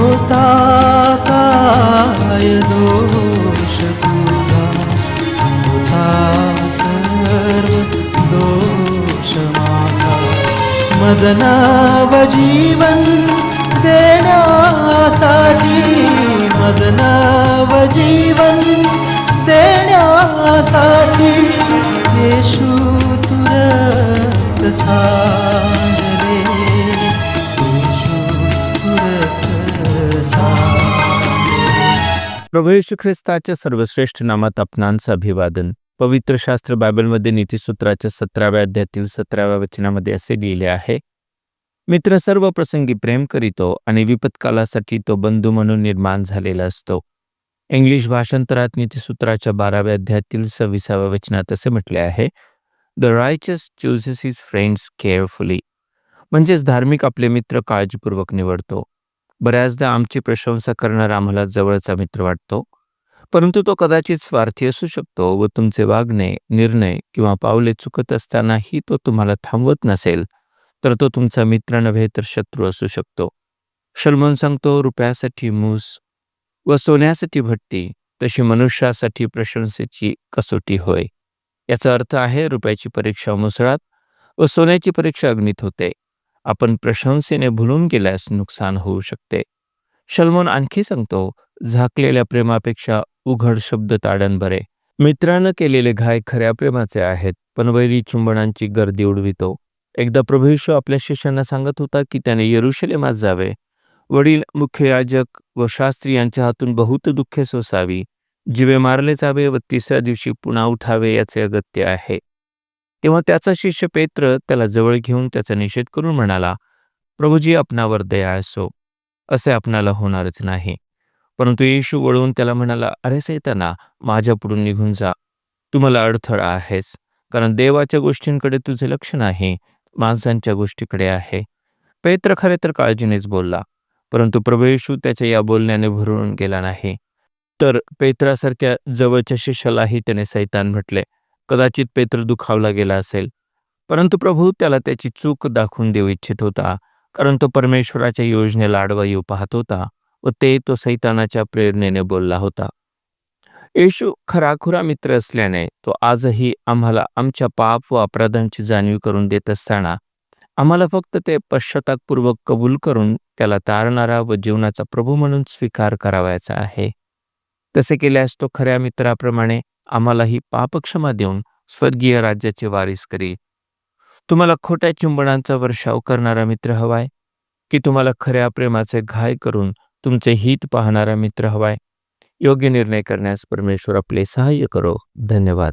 होता काय दोष तुझा, होता सर्व दोष माझा. मज नव जीवन देण्यासाठी, मज नव जीवन देण्यासाठी, येशू तू रक्त सांडले, येशू तू रक्त सांडले. प्रभू येशू ख्रिस्ताच्या सर्वश्रेष्ठ नामात आपणांचं अभिवादन. पवित्र शास्त्र बायबलमध्ये नीतिसूत्राच्या 17व्या अध्यायातील 17व्या वचनामध्ये असे लिहिले आहे, मित्र सर्व प्रसंगी प्रेम करीतो आणि विपत्कालासाठी तो बंधू म्हणून निर्माण झालेला असतो. इंग्लिश भाषांतरात नीतिसूत्राच्या 12व्या अध्यायातील 26व्या वचनात असे म्हटले आहे, the righteous chooses his friends carefully. म्हणजेच धार्मिक आपले मित्र काळजीपूर्वक निवडतो. बऱ्याचदा आमची प्रशंसा करणारा आम्हाला जवळचा मित्र वाटतो, परंतु तो कदाचित स्वार्थी असू शकतो व तुमचे वागणे, निर्णय किंवा पावले चुकत असतानाही तो तुम्हाला थांबवत नसेल, तर तो तुमचा मित्र नव्हे तर शत्रू असू शकतो. शलोमोन सांगतो, रुपयासाठी मूस व सोन्यासाठी भट्टी, तशी मनुष्यासाठी प्रशंसेची कसोटी होय. याचा अर्थ आहे, रुपयाची परीक्षा मुसळात व सोन्याची परीक्षा अग्नीत होते. आपण प्रशंसेने भुलून गेल्यास नुकसान होऊ शकते. शलोमोन आणखी सांगतो, झाकलेल्या प्रेमापेक्षा उघड शब्द ताडण बरे. मित्रानं केलेले घाय खऱ्या प्रेमाचे आहेत, पण वैरी चुंबनांची गर्दी उडवितो. एकदा प्रभू येशू आपल्या शिष्यांना सांगत होता की त्याने यरूशलेमात जावे, वडील, मुख्य याजक व शास्त्री यांच्या हातून बहुत दुःखे सोसावी, जीवे मारले जावे व तिसऱ्या दिवशी पुन्हा उठावे याचे अगत्य आहे. तेव्हा त्याचा शिष्य पेत्र त्याला जवळ घेऊन त्याचा निषेध करून म्हणाला, प्रभुजी, आपणावर दया असो, असे आपणाला होणारच नाही. परंतु येशू वळून त्याला म्हणाला, अरे सैताना, माझ्या पुढून निघून जा, तू मला अडथळा आहेस, कारण देवाच्या गोष्टींकडे तुझे लक्ष नाही, माणसांच्या गोष्टीकडे आहे. पेत्र खरे तर काळजीनेच बोलला, परंतु प्रभू येशू त्याच्या या बोलण्याने भरून गेला नाही. तर पेत्रासारख्या जवळच्या शिष्यालाही त्याने सैतान म्हटले. कदाचित पेत्र दुखावला गेला असेल, परंतु प्रभू त्याला त्याची चूक दाखवून देऊ इच्छित होता, कारण तो परमेश्वराच्या योजनेला आडवा येऊ पाहत होता व ते तो सैतानाच्या प्रेरणेने बोलला होता. येशू खराखुरा मित्र असल्याने तो आजही आम्हाला आमच्या पाप व अपराधांची जाणीव करून देत असताना आम्हाला फक्त ते पश्चातापपूर्वक कबूल करून त्याला तारणारा व जीवनाचा प्रभू म्हणून स्वीकार करावायचा आहे. तसे केल्यास तो खऱ्या मित्राप्रमाणे आम्हालाही पापक्षमा देऊन स्वर्गीय राज्याचे वारीस करील. तुम्हाला खोट्या चुंबनांचा वर्षाव करणारा मित्र हवाय, की तुम्हाला खऱ्या प्रेमाचे घाय करून तुमचे हित पाहणारा मित्र हवाय? योग्य निर्णय करण्यास परमेश्वर आपले सहाय्य करो. धन्यवाद.